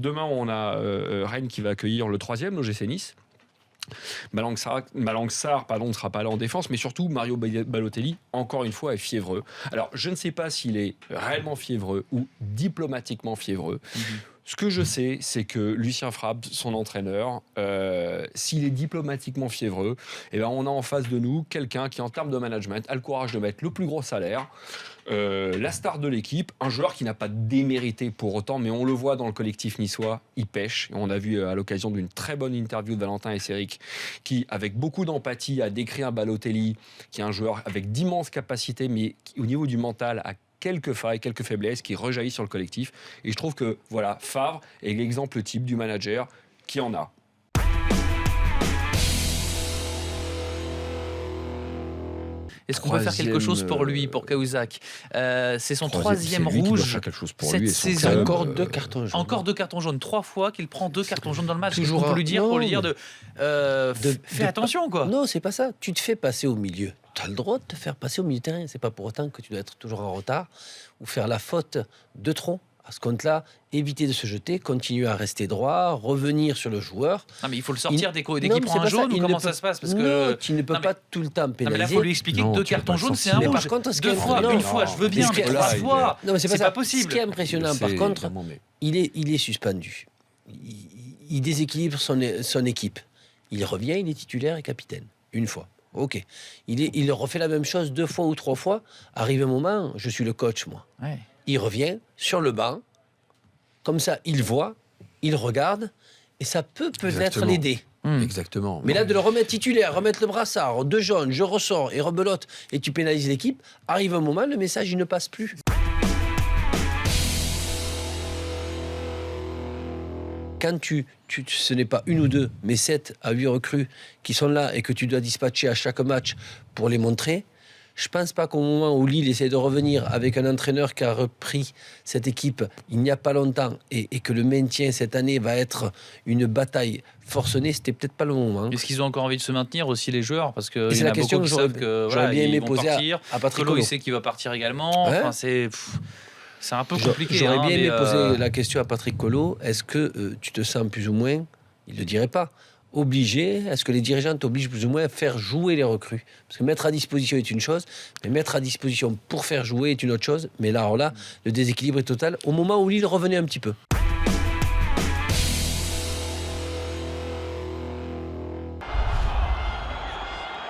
Demain, on a Rennes qui va accueillir le 3e, l'OGC Nice. Malang Sarr ne sera pas là en défense, mais surtout Mario Balotelli, encore une fois, est fiévreux. Alors, je ne sais pas s'il est réellement fiévreux ou diplomatiquement fiévreux. Ce que je sais, c'est que Lucien Favre, son entraîneur, s'il est diplomatiquement fiévreux, eh ben on a en face de nous quelqu'un qui, en termes de management, a le courage de mettre le plus gros salaire, la star de l'équipe, un joueur qui n'a pas démérité pour autant, mais on le voit dans le collectif niçois, il pêche. Et on a vu à l'occasion d'une très bonne interview de Valentin Esseric, qui, avec beaucoup d'empathie, a décrit un Balotelli, qui est un joueur avec d'immenses capacités, mais qui, au niveau du mental, a quelques failles, quelques faiblesses qui rejaillissent sur le collectif. Et je trouve que voilà, Favre est l'exemple type du manager qui en a. Est-ce qu'on peut faire quelque chose pour lui, pour Cahuzac? C'est son troisième rouge cette saison. Encore 2 cartons jaunes. Encore 2 cartons jaunes. 3 fois qu'il prend 2 cartons jaunes dans le match. Toujours on peut lui dire, pour lui dire fais attention, quoi. Non, c'est pas ça. Tu te fais passer au milieu. Tu as le droit de te faire passer au milieu de terrain. C'est pas pour autant que tu dois être toujours en retard ou faire la faute de trop. À ce compte-là, éviter de se jeter, continuer à rester droit, revenir sur le joueur. Non, mais il faut le sortir dès qu'il prend un jaune, ou comment ça se passe? Parce que tu ne peux pas tout le temps pénaliser. Mais là, il faut lui expliquer que 2 cartons jaunes, c'est un rouge. Par contre, une fois, je veux bien, mais 3 fois, c'est pas possible. Ce qui est impressionnant, par contre, il est suspendu. Il déséquilibre son équipe. Il revient, il est titulaire et capitaine. Une fois. Ok. Il refait la même chose 2 fois ou 3 fois. Arrive un moment, je suis le coach, moi. Ouais. Il revient sur le banc. Comme ça, il voit, il regarde, et ça peut peut-être l'aider. Exactement. Mais là, de le remettre titulaire, remettre le brassard, 2 jaunes, je ressors et rebelote, et tu pénalises l'équipe, arrive un moment, le message, il ne passe plus. Quand ce n'est pas 1 ou 2, mais 7 à 8 recrues qui sont là et que tu dois dispatcher à chaque match pour les montrer, je ne pense pas qu'au moment où Lille essaie de revenir avec un entraîneur qui a repris cette équipe il n'y a pas longtemps et que le maintien cette année va être une bataille forcenée, c'était peut-être pas le moment. Est-ce qu'ils ont encore envie de se maintenir aussi, les joueurs? Parce qu'il y en a question beaucoup qui savent que j'aurais bien aimé poser à Patrick Collot. Il sait qu'il va partir également. Enfin, c'est un peu compliqué. J'aurais bien aimé poser la question à Patrick Collot. Est-ce que tu te sens plus ou moins, il ne le dirait pas, obligé, est-ce que les dirigeants t'obligent plus ou moins à faire jouer les recrues? Parce que mettre à disposition est une chose, mais mettre à disposition pour faire jouer est une autre chose. Mais là, le déséquilibre est total au moment où Lille revenait un petit peu.